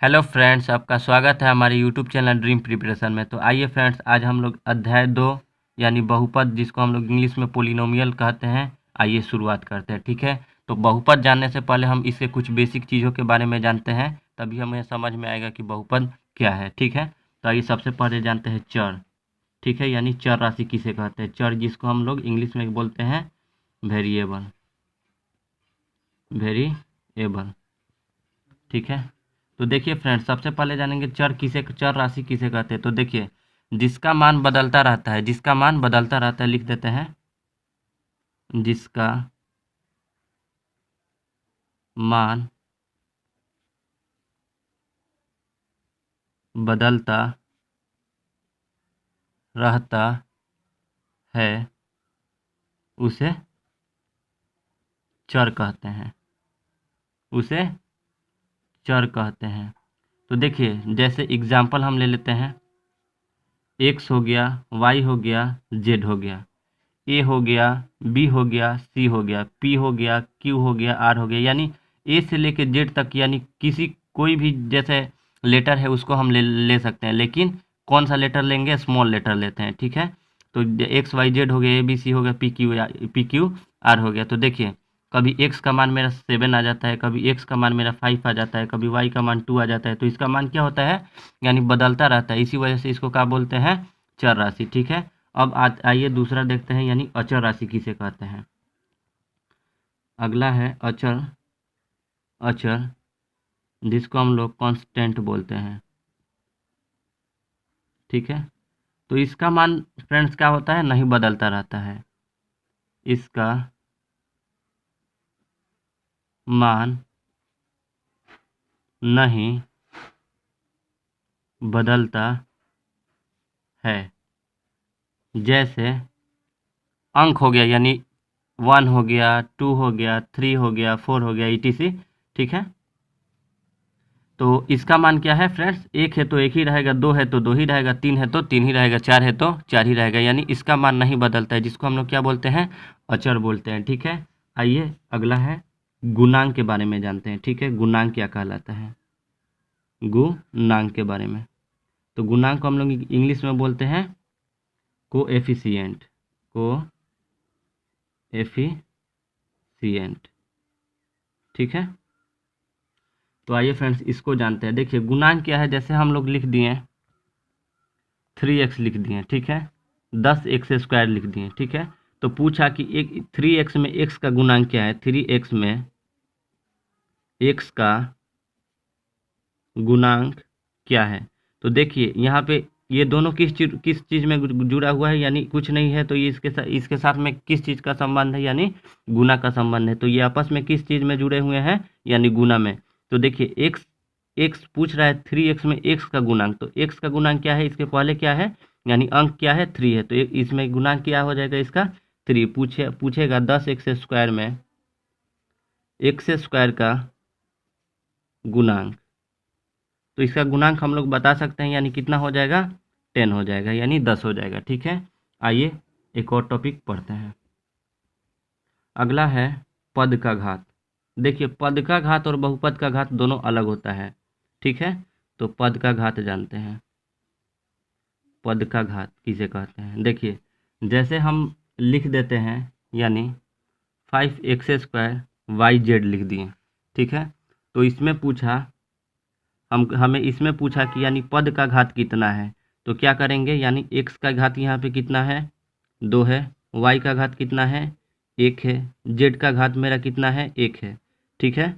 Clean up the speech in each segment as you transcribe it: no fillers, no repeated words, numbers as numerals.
Hello friends, आपका स्वागत है हमारे यूट्यूब चैनल ड्रीम प्रिपरेशन में। तो आइए फ्रेंड्स, आज हम लोग अध्याय 2 यानी बहुपद, जिसको हम लोग इंग्लिश में पोलिनोमियल कहते हैं, आइए शुरुआत करते हैं। ठीक है, तो बहुपद जानने से पहले हम इसके कुछ बेसिक चीज़ों के बारे में जानते हैं, तभी हमें समझ में आएगा कि बहुपद क्या है। ठीक है, तो आइए सबसे पहले जानते हैं चर। ठीक है, यानी चर राशि किसे कहते हैं? चर जिसको हम लोग इंग्लिश में बोलते हैं वेरिएबल। वेरिएबल, ठीक है। तो देखिए फ्रेंड्स, सबसे पहले जानेंगे चर राशि किसे कहते हैं। तो देखिए, जिसका मान बदलता रहता है, जिसका मान बदलता रहता है, लिख देते हैं जिसका मान बदलता रहता है उसे चर कहते हैं, उसे चर कहते हैं। तो देखिए, जैसे एग्जाम्पल हम ले लेते हैं, एक्स हो गया, वाई हो गया, जेड हो गया, ए हो गया, बी हो गया, सी हो गया, पी हो गया, क्यू हो गया, आर हो गया। यानी ए से लेके जेड तक, यानी किसी कोई भी जैसे लेटर है उसको हम ले सकते हैं, लेकिन कौन सा लेटर लेंगे? स्मॉल लेटर लेते हैं। ठीक है, तो एक्स वाई जेड हो गया, ए बी सी हो गया, पी क्यू आर हो गया। तो देखिए, कभी एक्स का मान मेरा 7 आ जाता है, कभी एक्स का मान मेरा 5 आ जाता है, कभी वाई का मान 2 आ जाता है। तो इसका मान क्या होता है? यानी बदलता रहता है। इसी वजह से इसको क्या बोलते हैं? चर राशि। ठीक है, अब आइए दूसरा देखते हैं, यानी अचर राशि किसे कहते हैं। अगला है अचर। अचर जिसको हम लोग कांस्टेंट बोलते हैं। ठीक है, तो इसका मान फ्रेंड्स क्या होता है? नहीं बदलता रहता है। इसका मान नहीं बदलता है। जैसे अंक हो गया, यानी 1 हो गया, 2 हो गया, 3 हो गया, 4 हो गया, etc। ठीक है, तो इसका मान क्या है फ्रेंड्स? एक है तो एक ही रहेगा, दो है तो दो ही रहेगा, तीन है तो तीन ही रहेगा, चार है तो चार ही रहेगा। यानी इसका मान नहीं बदलता है, जिसको हम लोग क्या बोलते हैं? अचर बोलते हैं। ठीक है, आइए अगला है गुणांक के बारे में जानते हैं। ठीक है, गुणांक क्या कहलाता है? गुणांक के बारे में, तो गुणांक को हम लोग इंग्लिश में बोलते हैं कोएफिशिएंट। कोएफिशिएंट, ठीक है। तो आइए फ्रेंड्स, इसको जानते हैं। देखिए, गुणांक क्या है? जैसे हम लोग लिख दिए 3x लिख दिए, ठीक है, 10x² लिख दिए। ठीक है, तो पूछा कि एक 3x में x का गुणांक क्या है? 3x में x का गुणांक क्या है? तो देखिए यहाँ पे ये दोनों किस चीज़ में जुड़ा हुआ है? यानी कुछ नहीं है, तो ये इसके साथ में किस चीज़ का संबंध है? यानी गुना का संबंध है। तो ये आपस में किस चीज़ में जुड़े हुए हैं? यानी गुना में। तो देखिए, एक्स पूछ रहा है 3x में x का गुणांक, तो x का गुणांक क्या है? इसके पहले क्या है? यानी अंक क्या है? 3 है, तो इसमें गुणांक क्या हो जाएगा इसका? 3। पूछेगा 10x² में x² का गुणांक, तो इसका गुणांक हम लोग बता सकते हैं, यानी कितना हो जाएगा? 10 हो जाएगा, यानी 10 हो जाएगा। ठीक है, आइए एक और टॉपिक पढ़ते हैं। अगला है पद का घात। देखिए, पद का घात और बहुपद का घात दोनों अलग होता है। ठीक है, तो पद का घात जानते हैं। पद का घात किसे कहते हैं? देखिए, जैसे हम लिख देते हैं, यानी 5x² yz लिख दिए। ठीक है, तो इसमें पूछा हमें इसमें पूछा कि यानी पद का घात कितना है, तो क्या करेंगे? यानी x का घात यहाँ पे कितना है? 2 है। y का घात कितना है? 1 है। z का घात मेरा कितना है? 1 है। ठीक है,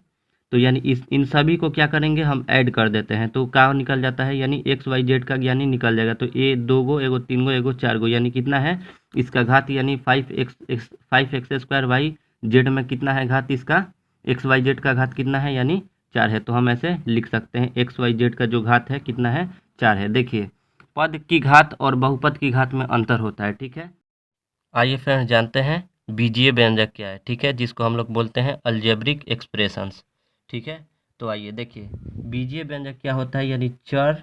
तो यानी इन सभी को क्या करेंगे? हम ऐड कर देते हैं, तो क्या निकल जाता है? यानी x y z का यानी निकल जाएगा। तो ए 2 गो, एगो 3 गो, एगो 4 गो, यानी कितना है इसका घात? यानी 5x² y z में कितना है घात इसका? x y z का घात कितना है? यानी 4 है। तो हम ऐसे लिख सकते हैं x y z का जो घात है कितना है? 4 है। देखिए, पद की घात और बहुपद की घात में अंतर होता है। ठीक है, आइए फ्रेंड्स जानते हैं बीजीय व्यंजक क्या है। ठीक है, जिसको हम लोग बोलते हैं अलजेब्रिक एक्सप्रेशंस। ठीक है, तो आइए देखिए, बीजीय व्यंजक क्या होता है? यानी चर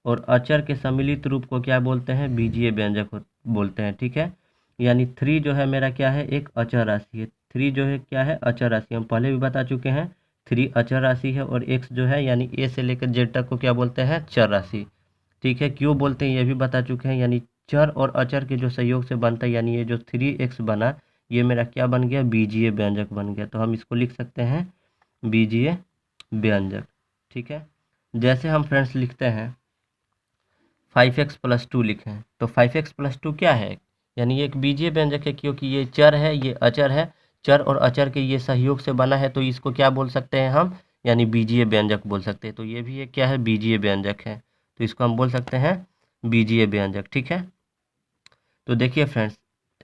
और अचर के सम्मिलित रूप को क्या बोलते हैं? बीजीय व्यंजक बोलते हैं। ठीक है, यानी 3 जो है मेरा क्या है? एक अचर राशि है। 3 जो है क्या है? अचर राशि। हम पहले भी बता चुके हैं 3 अचर राशि है और x जो है यानी a से लेकर z तक को क्या बोलते हैं, चर राशि। ठीक है, क्यों बोलते हैं ये भी बता चुके हैं। यानी चर और अचर के जो संयोग से बनता है, यानी ये जो 3x बना, ये मेरा क्या बन गया, बीजीय व्यंजक बन गया। तो हम इसको लिख सकते हैं बीजीय व्यंजक। ठीक है, जैसे हम फ्रेंड्स लिखते हैं 5x + 2 लिखें, तो 5x + 2 क्या है, यानी ये एक बीजीय व्यंजक है, क्योंकि ये चर है, ये अचर है। चर और अचर के ये सहयोग से बना है, तो इसको क्या बोल सकते हैं हम, यानी बीजीय व्यंजक बोल सकते हैं। तो ये भी एक क्या है, बीजीय व्यंजक है, तो इसको हम बोल सकते हैं बीजीय व्यंजक। ठीक है, तो देखिए फ्रेंड्स,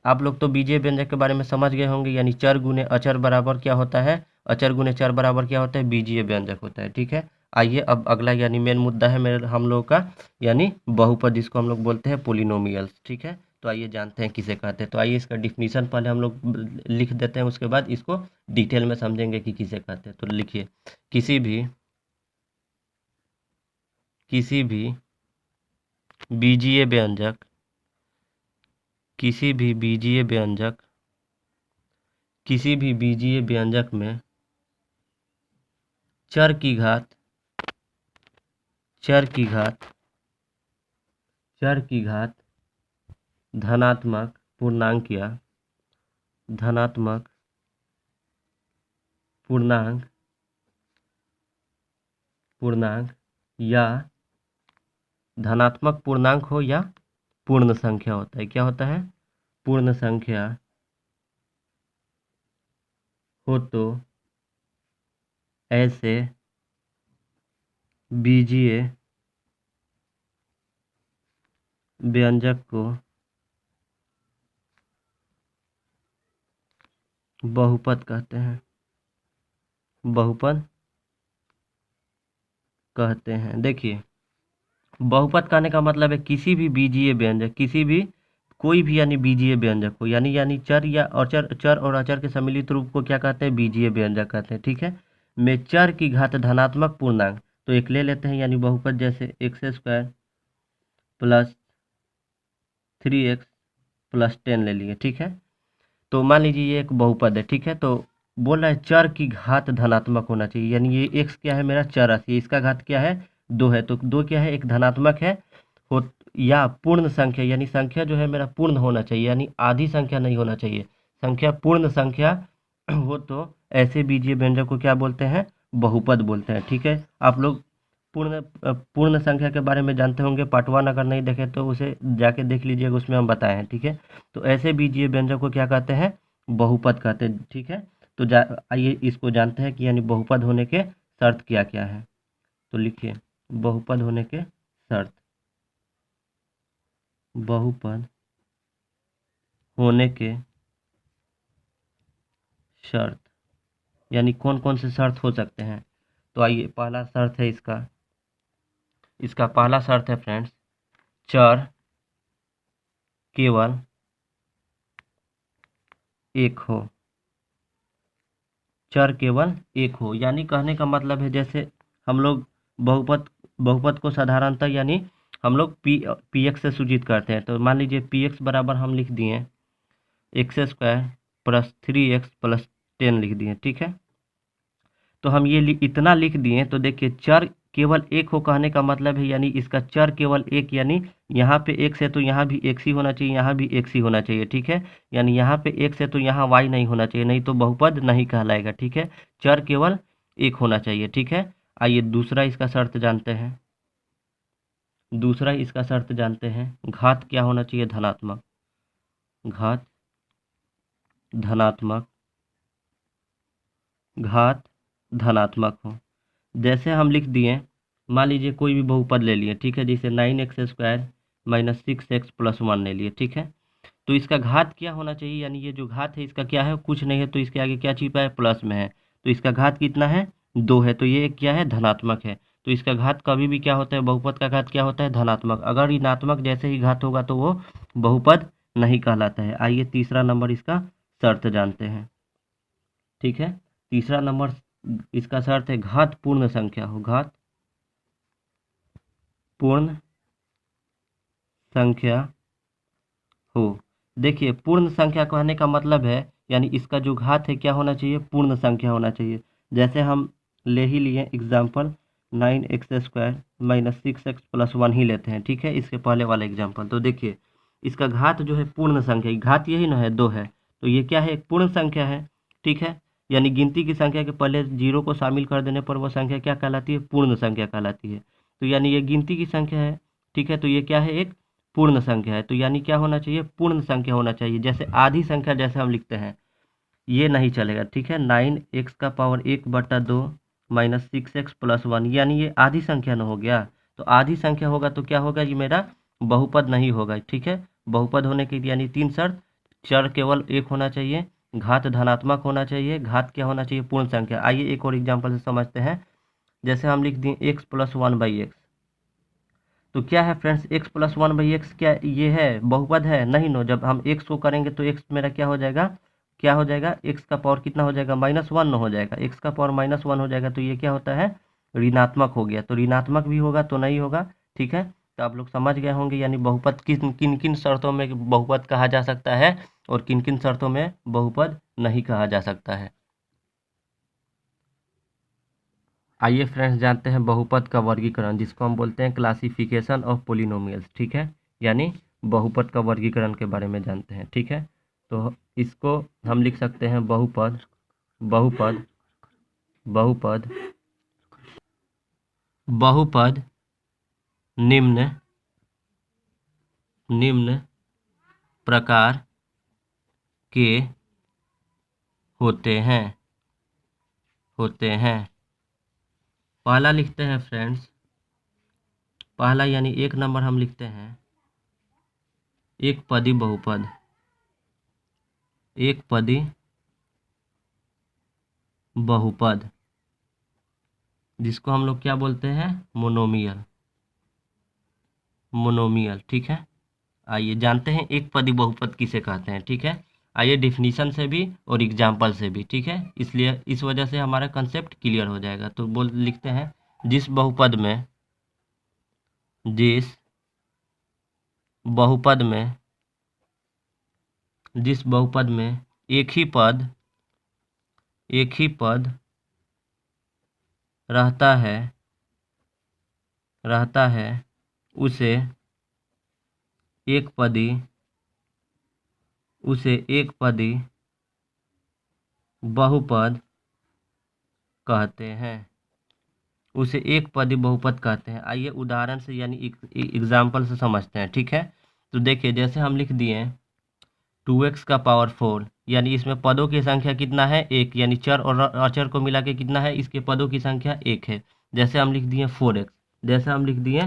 आप लोग तो बीजीय व्यंजक के बारे में समझ गए होंगे, यानी चर गुने अचर बराबर क्या होता है, अचर गुने चर बराबर क्या होता है, बीजीय व्यंजक होता है। ठीक है, आइए अब अगला यानी मेन मुद्दा है मेरे हम लोग का, यानी बहुपद, जिसको हम लोग बोलते हैं पोलिनोमियल्स। ठीक है, तो आइए जानते हैं किसे कहते हैं। तो आइए इसका डिफिनीशन पहले हम लोग लिख देते हैं, उसके बाद इसको डिटेल में समझेंगे कि किसे कहते हैं। तो लिखिए, किसी भी बीजीय व्यंजक, किसी भी बीजीय व्यंजक, किसी भी बीजीय व्यंजक में चर की घात, चर की घात, चर की घात धनात्मक पूर्णांक या धनात्मक पूर्णांक पूर्णांक या धनात्मक पूर्णांक हो या पूर्ण संख्या होता है। क्या होता है, पूर्ण संख्या हो तो ऐसे बीजीय व्यंजक को बहुपद कहते हैं, बहुपद कहते हैं। देखिए, बहुपद कहने का मतलब है किसी भी बीजीय व्यंजक, किसी भी कोई भी यानी बीजीय व्यंजक हो, यानी चर या अचर, चर और अचर के सम्मिलित रूप को क्या कहते हैं, बीजीय व्यंजक कहते हैं। ठीक है, में चर की घात धनात्मक पूर्णांक, तो एक ले लेते हैं यानी बहुपद, जैसे x² + 3x + 10 ले लिए। ठीक है, तो मान लीजिए ये एक बहुपद है। ठीक है, तो बोल रहा है चर की घात धनात्मक होना चाहिए, यानी ये x क्या है, मेरा चर राशि है, इसका घात क्या है, 2 है, तो 2 क्या है, एक धनात्मक है, हो या पूर्ण संख्या, यानी संख्या जो है मेरा पूर्ण होना चाहिए, यानी आधी संख्या नहीं होना चाहिए, संख्या पूर्ण संख्या हो तो ऐसे बीजीय व्यंजक को क्या बोलते हैं, बहुपद बोलते हैं। ठीक है, आप लोग पूर्ण संख्या के बारे में जानते होंगे, पार्ट 1 अगर नहीं देखे तो उसे जाके देख लीजिएगा, उसमें हम बताए हैं। ठीक है, तो ऐसे बीजीय व्यंजक को क्या कहते हैं, बहुपद कहते हैं। ठीक है, तो आइए इसको जानते हैं कि यानी बहुपद होने के शर्त क्या क्या है। तो लिखिए, बहुपद होने के शर्त, बहुपद होने के शर्त, यानी कौन कौन से शर्त हो सकते हैं। तो आइए, पहला शर्त है इसका, इसका पहला शर्त है फ्रेंड्स, चर केवल एक हो, चर केवल एक हो, यानी कहने का मतलब है जैसे हम लोग बहुपद को साधारणतः यानी हम लोग पी एक्स से सूचित करते हैं। तो मान लीजिए पी एक्स बराबर हम लिख दिए x² + 3x + 10 लिख दिए। ठीक है, तो हम ये इतना लिख दिए, तो देखिए चर केवल एक हो कहने का मतलब है यानी इसका चर केवल एक, यानी यहाँ पे x है तो यहाँ भी x ही होना चाहिए, यहाँ भी x ही होना चाहिए। ठीक है, यानी यहाँ पे x है तो यहाँ y नहीं होना चाहिए, नहीं तो बहुपद नहीं कहलाएगा। ठीक है, चर केवल एक होना चाहिए। ठीक है, आइए दूसरा इसका शर्त जानते हैं, दूसरा इसका शर्त जानते हैं, घात क्या होना चाहिए, धनात्मक, घात धनात्मक, घात धनात्मक हो। जैसे हम लिख दिए, मान लीजिए कोई भी बहुपद ले लिए। ठीक है, जैसे 9x² - 6x + 1 ले लिए। ठीक है, तो इसका घात क्या होना चाहिए, यानी ये जो घात है इसका क्या है, कुछ नहीं है, तो इसके आगे क्या छिपा है, प्लस में है, तो इसका घात कितना है, 2 है, तो ये क्या है, धनात्मक है। तो इसका घात कभी भी क्या होता है, बहुपद का घात क्या होता है, धनात्मक। अगर ऋणात्मक जैसे ही घात होगा तो वो बहुपद नहीं कहलाता है। आइए तीसरा नंबर इसका शर्त जानते हैं। ठीक है, तीसरा नंबर इसका शर्त है, घात पूर्ण संख्या हो, घात पूर्ण संख्या हो। देखिए, पूर्ण संख्या कहने का मतलब है यानी इसका जो घात है क्या होना चाहिए, पूर्ण संख्या होना चाहिए। जैसे हम ले ही लिए एग्जाम्पल 9x² - 6x + 1 ही लेते हैं, ठीक है, इसके पहले वाला एग्जाम्पल। तो देखिए इसका घात जो है पूर्ण संख्या, घात यही ना है 2 है, तो ये क्या है, एक पूर्ण संख्या है, ठीक है, यानी गिनती की संख्या के पहले 0 को शामिल कर देने पर वो संख्या क्या कहलाती है, पूर्ण संख्या कहलाती है। तो यानी ये गिनती की संख्या है, ठीक है, तो ये क्या है, एक पूर्ण संख्या है, तो यानी क्या होना चाहिए, पूर्ण संख्या होना चाहिए। जैसे आधी संख्या जैसे हम लिखते हैं, ये नहीं चलेगा, ठीक है, 9x⁴ - 6x + 1, यानी ये आधी संख्या न हो गया। तो आधी संख्या होगा तो क्या होगा, ये मेरा बहुपद नहीं होगा, ठीक है। बहुपद होने की यानी 3 शर्त, चर केवल एक होना चाहिए, घात धनात्मक होना चाहिए, घात क्या होना चाहिए, पूर्ण संख्या। आइए एक और एग्जाम्पल से समझते हैं। जैसे हम लिख दिए x + 1/x, तो क्या है फ्रेंड्स, x + 1/x क्या ये है, बहुपद है, नहीं नो। जब हम x को करेंगे तो x मेरा क्या हो जाएगा, क्या हो जाएगा, x का पावर कितना हो जाएगा, -1 हो जाएगा, x का पावर -1 हो जाएगा, तो ये क्या होता है, ऋणात्मक हो गया। तो ऋणात्मक भी होगा तो नहीं होगा, ठीक है। तो आप लोग समझ गए होंगे, यानी बहुपद किन किन किन शर्तों में बहुपद कहा जा सकता है और किन किन शर्तों में बहुपद नहीं कहा जा सकता है। आइए फ्रेंड्स जानते हैं बहुपद का वर्गीकरण, जिसको हम बोलते हैं क्लासिफिकेशन ऑफ पोलिनोमियल्स, ठीक है, यानी बहुपद का वर्गीकरण के बारे में जानते हैं, ठीक है। तो इसको हम लिख सकते हैं बहुपद, बहुपद, बहुपद, बहुपद निम्न निम्न प्रकार के होते हैं। पहला लिखते हैं फ्रेंड्स, पहला यानी 1 नंबर हम लिखते हैं एक पदी बहुपद, एक पदी बहुपद, जिसको हम लोग क्या बोलते हैं, मोनोमियल, मोनोमियल, ठीक है। आइए जानते हैं एक पदी बहुपद किसे कहते हैं, ठीक है। आइए डिफिनीशन से भी और एग्जाम्पल से भी, ठीक है, इसलिए इस वजह से हमारा कंसेप्ट क्लियर हो जाएगा। तो बोल लिखते हैं जिस बहुपद में, जिस बहुपद में, जिस बहुपद में एक ही पद रहता है उसे एक पदी बहुपद कहते हैं, उसे एक पदी बहुपद कहते हैं। आइए उदाहरण से यानी एग्जाम्पल से समझते हैं, ठीक है। तो देखिए जैसे हम लिख दिए 2x⁴, यानी इसमें पदों की संख्या कितना है, 1, यानी चर और अचर को मिला के कितना है, इसके पदों की संख्या 1 है। जैसे हम लिख दिए 4x, जैसे हम लिख दिए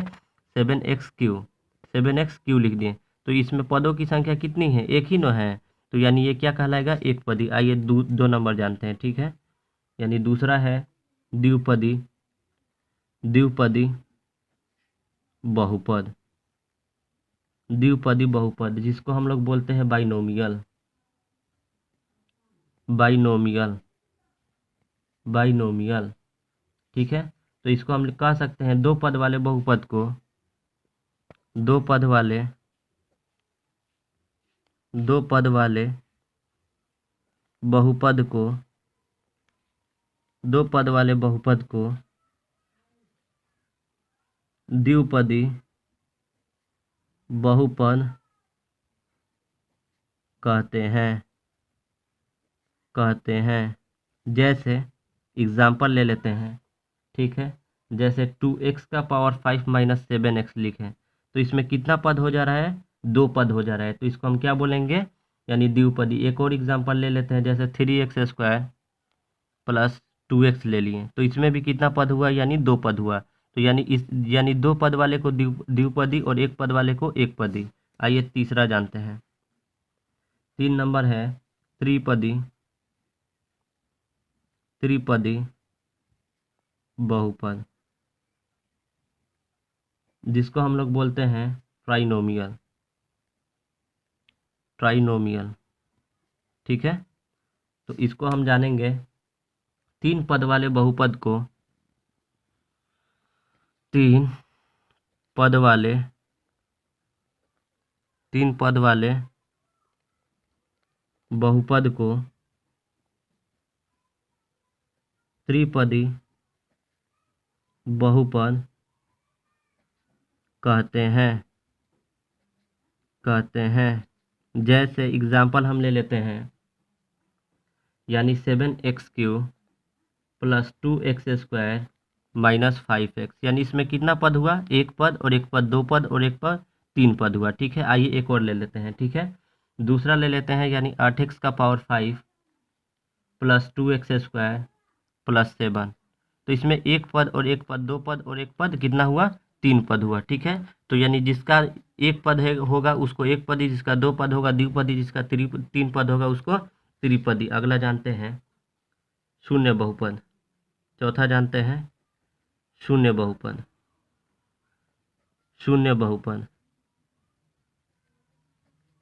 7x³ लिख दिए, तो इसमें पदों की संख्या कितनी है, 1 ही न है, तो यानी ये क्या कहलाएगा, एक पदी। आइए 2 नंबर जानते हैं, ठीक है, यानी दूसरा है द्विपदी, द्विपदी बहुपद, द्विपदी बहुपद, जिसको हम लोग बोलते हैं बाइनोमियल, बाइनोमियल, बाइनोमियल, ठीक है। तो इसको हम कह सकते हैं दो पद वाले बहुपद को, दो पद वाले बहुपद को, दो पद वाले बहुपद को द्विपदी बहुपद कहते हैं। जैसे एग्जाम्पल ले लेते हैं, ठीक है, जैसे 2x⁵ - 7x लिखें, तो इसमें कितना पद हो जा रहा है, 2 पद हो जा रहा है, तो इसको हम क्या बोलेंगे, यानी द्विपदी। एक और एग्जाम्पल ले लेते हैं, जैसे 3x² + 2x ले लिए, तो इसमें भी कितना पद हुआ, यानी 2 पद हुआ। तो यानी 2 पद वाले को द्विपदी और 1 पद वाले को एक पदी। आइए तीसरा जानते हैं, 3 नंबर है त्रिपदी, त्रिपदी बहुपद, जिसको हम लोग बोलते हैं ट्राइनोमियल, ट्राइनोमियल, ठीक है। तो इसको हम जानेंगे 3 पद वाले बहुपद को, 3 पद वाले बहुपद को त्रिपदी बहुपद कहते हैं। जैसे एग्जाम्पल हम ले लेते हैं, यानी 7x³ plus 2x² minus 5x, यानी इसमें कितना पद हुआ, एक पद और एक पद, दो पद और एक पद, तीन पद हुआ। ठीक है, आइए एक और ले लेते हैं। ठीक है, दूसरा ले लेते हैं, यानी 8x⁵ प्लस 2x² प्लस 7। तो इसमें एक पद और एक पद, दो पद और एक पद, कितना हुआ, तीन पद हुआ। ठीक है, तो यानी जिसका एक पद है होगा उसको एक पदी, जिसका दो पद होगा द्विपदी, जिसका तीन पद होगा उसको त्रिपदी। अगला जानते हैं शून्य बहुपद। चौथा जानते हैं शून्य बहुपद। शून्य बहुपद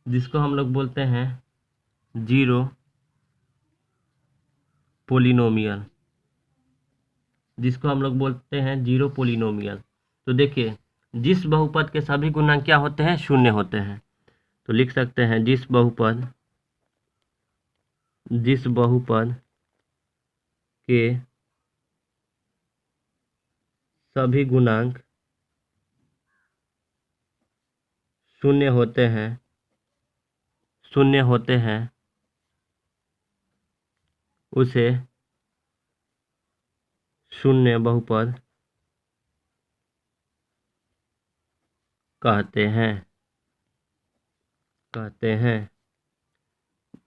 जिसको हम लोग बोलते हैं जीरो पोलिनोमियल, जिसको हम लोग बोलते हैं जीरो पोलिनोमियल। तो देखिए, जिस बहुपद के सभी गुणांक क्या होते हैं, शून्य होते हैं। तो लिख सकते हैं जिस बहुपद के सभी गुणांक शून्य होते हैं उसे शून्य बहुपद कहते हैं।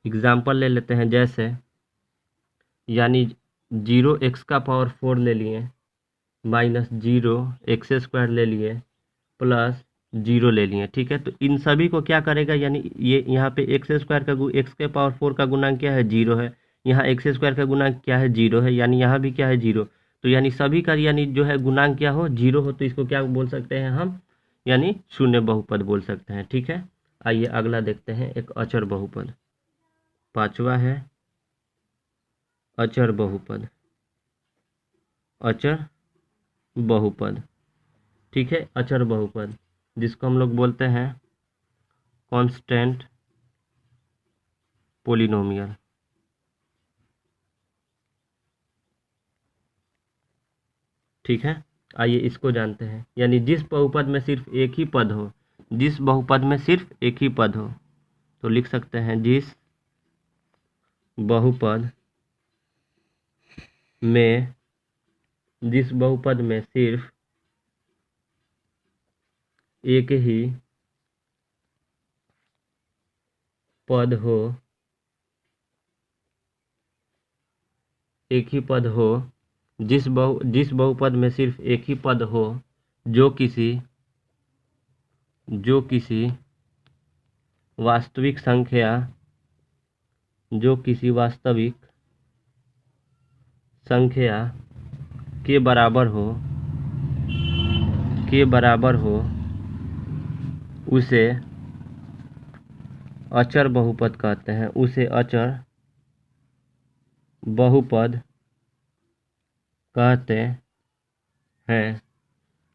एग्जाम्पल ले लेते हैं, जैसे यानी 0x⁴ ले लिए, माइनस 0x² ले लिए, प्लस 0 ले लिए। ठीक है, तो इन सभी को क्या करेगा, यानी ये यहाँ पे x² का x⁴ का गुणांक क्या है, 0 है। यहाँ x² का गुणांक क्या है, 0 है, यानी यहाँ भी क्या है, 0। तो यानी सभी का यानी जो है गुणांक क्या हो, 0 हो, तो इसको क्या बोल सकते हैं हम, यानी शून्य बहुपद बोल सकते हैं। ठीक है, आइए अगला देखते हैं, एक अचर बहुपद। पांचवा है अचर बहुपद। अचर बहुपद, ठीक है, अचर बहुपद जिसको हम लोग बोलते हैं कांस्टेंट पोलिनोमियल। ठीक है, आइए इसको जानते हैं, यानी जिस बहुपद में सिर्फ एक ही पद हो, जिस बहुपद में सिर्फ एक ही पद हो, तो लिख सकते हैं जिस बहुपद में सिर्फ एक ही पद हो, जिस बहुपद में सिर्फ एक ही पद हो जो किसी वास्तविक संख्या के बराबर हो उसे अचर बहुपद कहते हैं। उसे अचर बहुपद कहते हैं।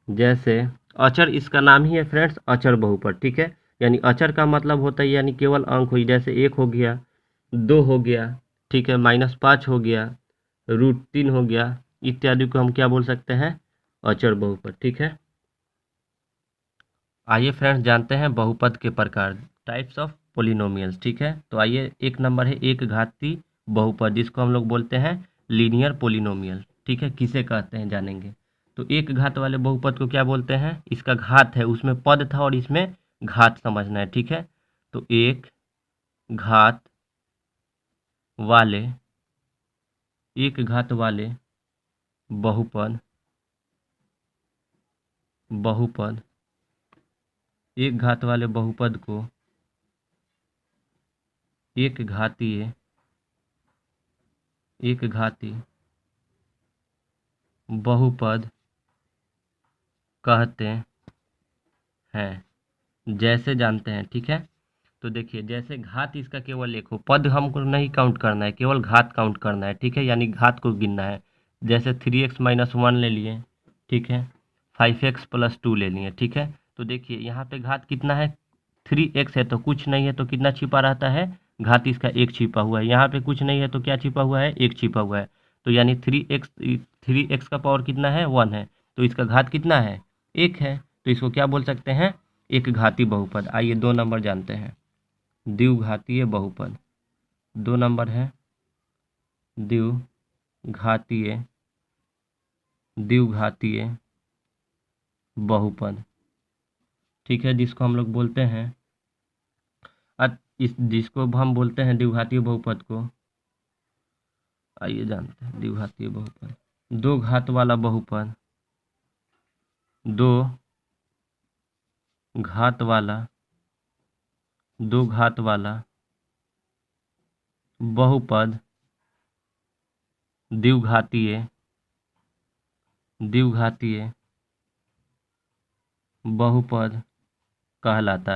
जैसे अचर, इसका नाम ही है फ्रेंड्स अचर बहुपद। ठीक है, यानी अचर का मतलब होता है यानी केवल अंक हो, जैसे 1 हो गया, 2 हो गया, ठीक है, -5 हो गया, √3 हो गया, इत्यादि को हम क्या बोल सकते हैं, अचर बहुपद। ठीक है, आइए फ्रेंड्स जानते हैं बहुपद के प्रकार, टाइप्स ऑफ पोलिनोमियल्स। ठीक है, तो आइए एक नंबर है एक घाती बहुपद, जिसको हम लोग बोलते हैं लीनियर पोलिनोमियल। ठीक है, किसे कहते हैं जानेंगे। तो एक घात वाले बहुपद को क्या बोलते हैं, इसका घात है, उसमें पद था और इसमें घात समझना है। ठीक है, तो एक घात वाले बहुपद एक घात वाले बहुपद को एक घातीय बहुपद कहते हैं। जैसे जानते हैं, ठीक है, तो देखिए, जैसे घात इसका केवल एक हो, पद हमको नहीं काउंट करना है, केवल घात काउंट करना है। ठीक है, यानी घात को गिनना है। जैसे 3x - 1 ले लिए, ठीक है, 5x + 2 ले लिए। ठीक है, तो देखिए यहाँ पे घात कितना है, 3x है तो कुछ नहीं है, तो कितना छिपा रहता है, घात इसका एक छिपा हुआ है। यहाँ पे कुछ नहीं है तो क्या छिपा हुआ है, एक छिपा हुआ है। तो यानी 3x का पावर कितना है, 1 है। तो इसका घात कितना है, 1 है, तो इसको क्या बोल सकते हैं, एक घातीय बहुपद। आइए 2 नंबर जानते हैं, द्विघातीय बहुपद। 2 नंबर है द्विघातीय बहुपद, ठीक है, जिसको हम लोग बोलते हैं जिसको हम बोलते हैं द्विघातीय बहुपद को। आइए जानते हैं द्विघातीय बहुपद, दो घात वाला बहुपद, दो घात वाला बहुपद द्विघातीय बहुपद कहलाता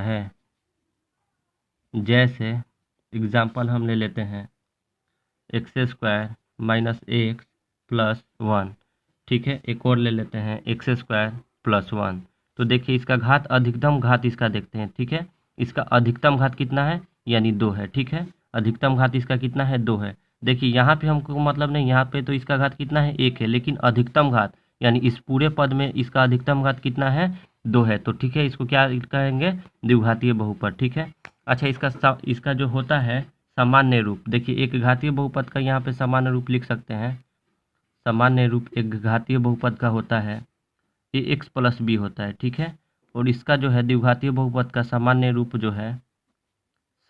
है। जैसे एग्जाम्पल हम ले लेते हैं x² माइनस एक्स प्लस 1, ठीक है। एक और ले लेते हैं x² प्लस 1। तो देखिए इसका घात, अधिकतम घात इसका देखते हैं, ठीक है। इसका अधिकतम घात कितना है, यानी 2 है, ठीक है। अधिकतम घात इसका कितना है, 2 है। देखिए यहाँ पे हमको मतलब नहीं, यहाँ पे तो इसका घात कितना है, 1 है, लेकिन अधिकतम घात यानी इस पूरे पद में इसका अधिकतम घात कितना है, 2 है। तो ठीक है, इसको क्या कहेंगे, द्विघातीय बहुपद, ठीक है। अच्छा, इसका जो होता है सामान्य रूप, देखिए एक घातीय बहुपद का यहाँ पे सामान्य रूप लिख सकते हैं। सामान्य रूप एक घातीय बहुपद का होता है ax प्लस बी होता है, ठीक है। और इसका जो है द्विघातीय बहुपद का सामान्य रूप जो है,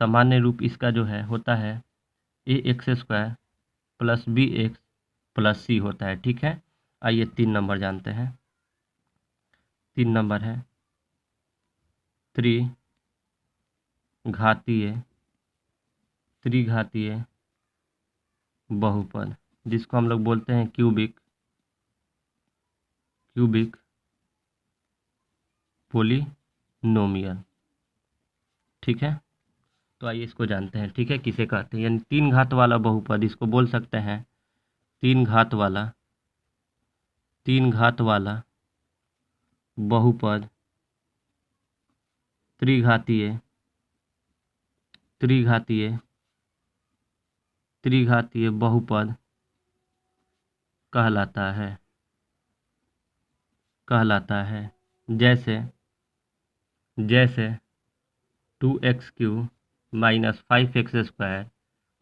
सामान्य रूप इसका जो है होता है ax² plus bx plus c होता है, ठीक है। आइए 3 नंबर जानते हैं। 3 नंबर है त्रिघातीय बहुपद, जिसको हम लोग बोलते हैं क्यूबिक पोलिनोमियल, ठीक है। तो आइए इसको जानते हैं, ठीक है, किसे कहते हैं, यानी 3 घात वाला बहुपद, इसको बोल सकते हैं 3 घात वाला बहुपद त्रिघातीय बहुपद कहलाता है। जैसे 2x³ माइनस 5x²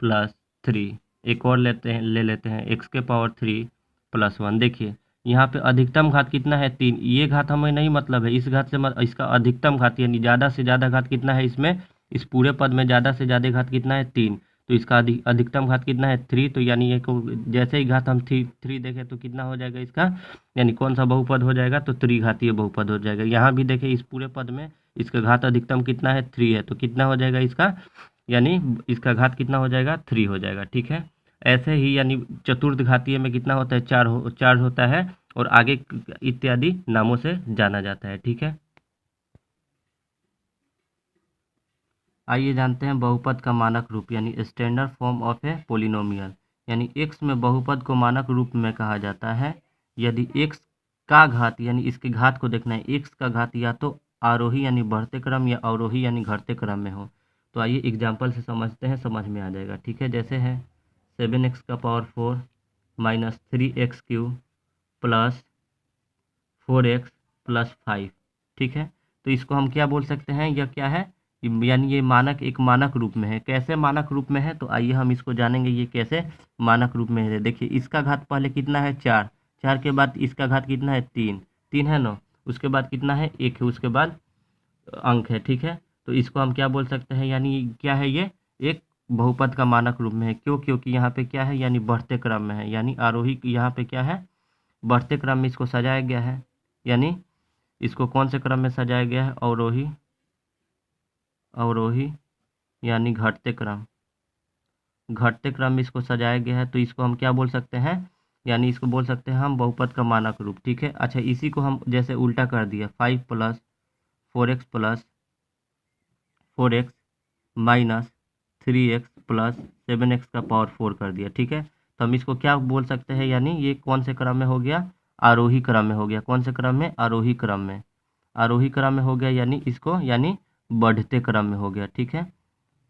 प्लस 3। एक और ले लेते हैं x³ प्लस 1। देखिए यहाँ पे अधिकतम घात कितना है, 3। ये घात हमें नहीं मतलब है, इस घात से इसका अधिकतम घात यानी ज़्यादा से ज़्यादा घात कितना है इसमें, इस पूरे पद में ज़्यादा से ज़्यादा घात कितना है, 3। तो इसका अधिकतम घात कितना है, 3। तो यानी ये को जैसे ही घात हम 3 देखें तो कितना हो जाएगा इसका, यानी कौन सा बहुपद हो जाएगा, तो त्रिघातीय बहुपद हो जाएगा। यहाँ भी देखें इस पूरे पद में इसका घात अधिकतम कितना है, 3 है। तो कितना हो जाएगा इसका, यानी इसका घात कितना हो जाएगा, 3 हो जाएगा, ठीक है। ऐसे ही यानी चतुर्थ घातीय में कितना होता है, 4 होता है, और आगे इत्यादि नामों से जाना जाता है, ठीक है। आइए जानते हैं बहुपद का मानक रूप, यानी standard form of A polynomial. यानी x में बहुपद को मानक रूप में कहा जाता है यदि x का घात, यानी इसके घात को देखना है, x का घात या तो आरोही यानी बढ़ते क्रम या अवरोही यानी घटते क्रम में हो। तो आइए एग्जाम्पल से समझते हैं, समझ में आ जाएगा, ठीक है। जैसे है 7x⁴ minus 3x³ plus 4x plus 5, ठीक है। तो इसको हम क्या बोल सकते हैं, यह क्या है, यानी ये एक मानक रूप में है। कैसे मानक रूप में है, तो आइए हम इसको जानेंगे ये कैसे मानक रूप में है। देखिए इसका घात पहले कितना है, 4 के बाद इसका घात कितना है, 3 है ना, उसके बाद कितना है, 1 है, उसके बाद अंक है, ठीक है। तो इसको हम क्या बोल सकते हैं, यानी क्या है, ये एक बहुपद का मानक रूप में है। क्यों, क्योंकि यहाँ पे क्या है, यानी बढ़ते क्रम में है, यानी आरोही, यहाँ पे क्या है, बढ़ते क्रम में इसको सजाया गया है। यानी इसको कौन से क्रम में सजाया गया है, अवरोही यानी घटते क्रम में इसको सजाया गया है। तो इसको हम क्या बोल सकते हैं, यानी इसको बोल सकते हैं हम बहुपद का मानक रूप, ठीक है। अच्छा, इसी को हम जैसे उल्टा कर दिया, 5 plus 4x minus 3x plus 7x⁴ कर दिया, ठीक है। तो हम इसको क्या बोल सकते हैं, यानी ये कौन से क्रम में हो गया, आरोही क्रम में हो गया। कौन से क्रम में, आरोही क्रम में हो गया, यानी इसको यानी बढ़ते क्रम में हो गया, ठीक है।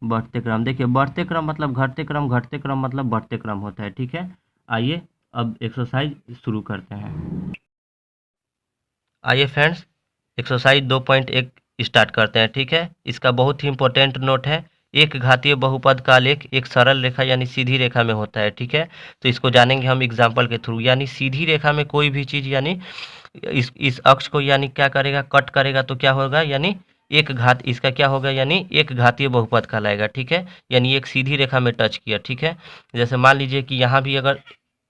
बढ़ते क्रम, देखिए बढ़ते क्रम मतलब घटते क्रम, घटते क्रम मतलब बढ़ते क्रम होता है, ठीक है। आइए अब एक्सरसाइज शुरू करते हैं। आइए फ्रेंड्स, एक्सरसाइज 2.1 स्टार्ट करते हैं। ठीक है, इसका बहुत ही इंपॉर्टेंट नोट है। एक घातीय बहुपद का आलेख एक सरल रेखा यानी सीधी रेखा में होता है। ठीक है, तो इसको जानेंगे हम एग्जाम्पल के थ्रू। यानी सीधी रेखा में कोई भी चीज़ यानी इस अक्ष को यानी क्या करेगा, कट करेगा, तो क्या होगा, यानी एक घात, इसका क्या होगा, यानी एक घातीय बहुपद कहलाएगा। ठीक है, यानी एक सीधी रेखा में टच किया। ठीक है, जैसे मान लीजिए कि यहाँ भी अगर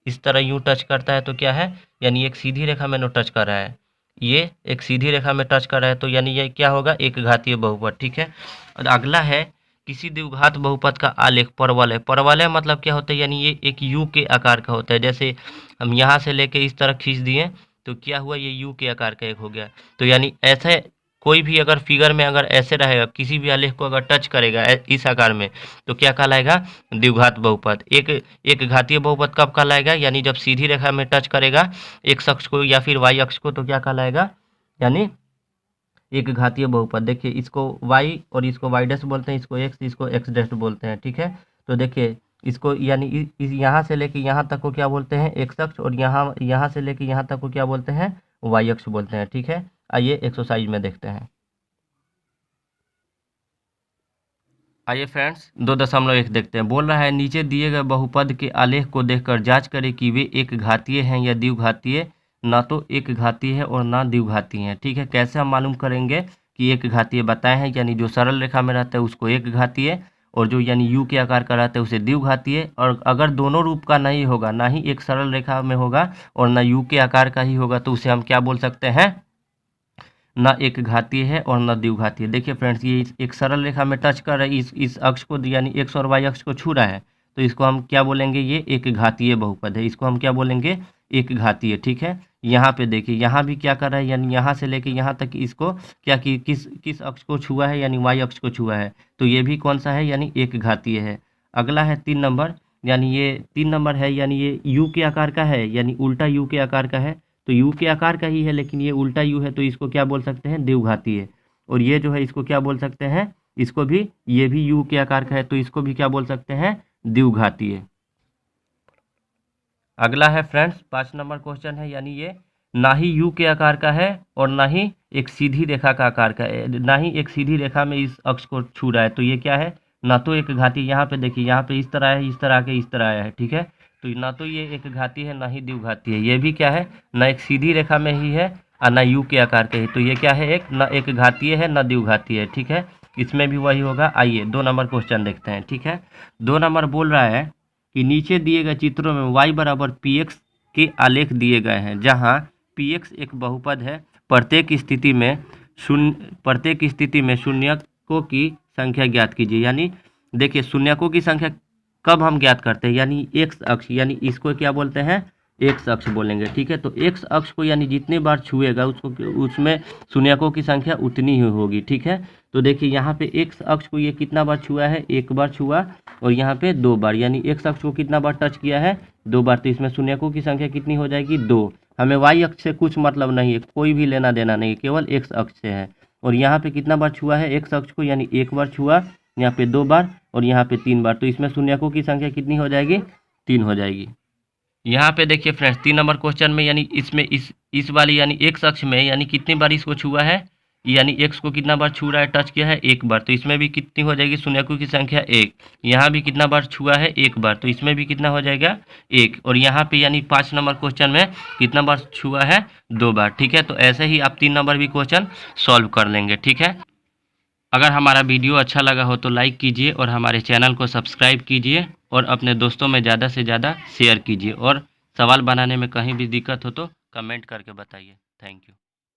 इस तरह यूँ टच करता है तो क्या है, यानी एक सीधी रेखा में टच कर रहा है। ये एक सीधी रेखा में टच कर रहा है तो यानी ये क्या होगा, एक घातीय बहुपद। ठीक है, और अगला है किसी द्विघात बहुपद का आलेख परवलय। परवलय मतलब क्या होता है, यानी ये एक यू के आकार का होता है। जैसे हम यहाँ से लेके इस तरह खींच दिए तो क्या हुआ, ये यू के आकार का एक हो गया। तो यानी ऐसे कोई भी अगर फिगर में अगर ऐसे रहेगा, किसी भी आलेख को अगर टच करेगा इस आकार में, तो क्या कहलाएगा, द्विघात बहुपद। एक घातीय बहुपद कब कहलाएगा, यानी जब सीधी रेखा में टच करेगा एक्स अक्ष को या फिर वाई अक्ष को, तो क्या कहलाएगा, यानी एक घातीय बहुपद। देखिए इसको y और इसको y डैश बोलते हैं, इसको x, इसको x डैश बोलते हैं। ठीक है, तो देखिए इसको यानी यहाँ से लेके यहाँ तक को क्या बोलते हैं, x अक्ष, और यहाँ से लेके यहाँ तक को क्या बोलते हैं, y अक्ष बोलते हैं। ठीक है, आइए एक्सरसाइज में देखते हैं। आइए फ्रेंड्स, 2.1 देखते हैं। बोल रहा है नीचे दिए गए बहुपद के आलेख को देखकर जांच करें कि वे एक घातीय हैं या द्विघातीय। ना तो एक घातीय है और ना द्विघातीय है। ठीक है, कैसे हम मालूम करेंगे कि एक घातीय बताए हैं, यानी जो सरल रेखा में रहता है उसको एक घातीय, और जो यानी यू के आकार का रहता है उसे द्विघातीय। और अगर दोनों रूप का नहीं होगा, ना ही एक सरल रेखा में होगा और ना यू के आकार का ही होगा, तो उसे हम क्या बोल सकते हैं, ना एक घातीय है और ना द्विघातीय। देखिए फ्रेंड्स, ये एक सरल रेखा में टच कर रहा है, इस अक्ष को यानी एक्स और वाई अक्ष को छू रहा है, तो इसको हम क्या बोलेंगे, ये एक घातीय बहुपद है। इसको हम क्या बोलेंगे, एक घातीय। ठीक है, यहाँ पे देखिए यहाँ भी क्या कर रहा है, यानी यहाँ से लेके यहाँ तक इसको क्या कि किस अक्ष को छुआ है, यानी वाई अक्ष को छुआ है, तो ये भी कौन सा है, यानी एक घातीय है। अगला है 3 नंबर, यानी ये 3 नंबर है, यानी ये यू के आकार का है, यानी उल्टा यू के आकार का है। तो यू के आकार का ही है लेकिन ये उल्टा यू है, तो इसको क्या बोल सकते हैं, द्विघातीय। और ये जो है इसको क्या बोल सकते हैं, इसको भी, ये भी यू के आकार का है, तो इसको भी क्या बोल सकते हैं, द्विघातीय। अगला है फ्रेंड्स 5 नंबर क्वेश्चन है, यानी ये ना ही यू के आकार का है और ना ही एक सीधी रेखा का आकार का है, ना ही एक सीधी रेखा में इस अक्ष को छू रहा है, तो ये क्या है, ना तो एक घातीय। यहाँ पे देखिए यहाँ पे इस तरह है, इस तरह के इस तरह आया है। ठीक है, तो ना तो ये एक घातीय है, ना ही द्विघातीय है। ये भी क्या है, ना एक सीधी रेखा में ही है और ना यू के आकार के है, तो ये क्या है, एक ना एक घातीय है ना द्विघातीय है। ठीक है, इसमें भी वही होगा। आइए 2 नंबर क्वेश्चन देखते हैं। ठीक है, 2 नंबर बोल रहा है कि नीचे दिए गए चित्रों में y बराबर px के आलेख दिए गए हैं, जहां px एक बहुपद है। प्रत्येक स्थिति में शून्यकों की संख्या ज्ञात कीजिए। यानी देखिए शून्यकों की संख्या कब हम ज्ञात करते हैं, यानी एक्स अक्ष, यानी इसको क्या बोलते हैं, एक्स अक्ष बोलेंगे। ठीक है, तो एक्स अक्ष को यानी जितने बार छुएगा उसको, उसमें शून्यकों की संख्या उतनी ही होगी। ठीक है, तो देखिए यहाँ पे एक्स अक्ष को ये कितना बार छुआ है, एक बार छुआ, और यहाँ पे 2 बार, यानी एक्स अक्ष को कितना बार टच किया है, 2 बार, तो इसमें शून्यकों की संख्या कितनी हो जाएगी, 2। हमें वाई अक्ष से कुछ मतलब नहीं है, कोई भी लेना देना नहीं, केवल एक्स अक्ष से है। और यहाँ पे कितना बार छुआ है एक्स अक्ष को, यानी 1 बार छुआ, यहाँ पे 2 बार और यहाँ पे 3 बार, तो इसमें शून्यकों की संख्या कितनी हो जाएगी, 3 हो जाएगी। यहाँ पे देखिए फ्रेंड्स 3 नंबर क्वेश्चन में, यानी इसमें इस वाली यानी एक्स अक्ष में यानी कितनी बार इसको छुआ है, यानी एक्स को कितना बार छू रहा है, टच किया है, 1 बार, तो इसमें भी कितनी हो जाएगी, शून्यकों की संख्या 1। यहाँ भी कितना बार छुआ है, 1 बार, तो इसमें भी कितना हो जाएगा, 1। और यहाँ पे यानी 5 नंबर क्वेश्चन में कितना बार छुआ है, 2 बार। ठीक है, तो ऐसे ही आप 3 नंबर भी क्वेश्चन सॉल्व कर लेंगे। ठीक है, अगर हमारा वीडियो अच्छा लगा हो तो लाइक कीजिए और हमारे चैनल को सब्सक्राइब कीजिए और अपने दोस्तों में ज़्यादा से ज़्यादा शेयर कीजिए। और सवाल बनाने में कहीं भी दिक्कत हो तो कमेंट करके बताइए। Thank you.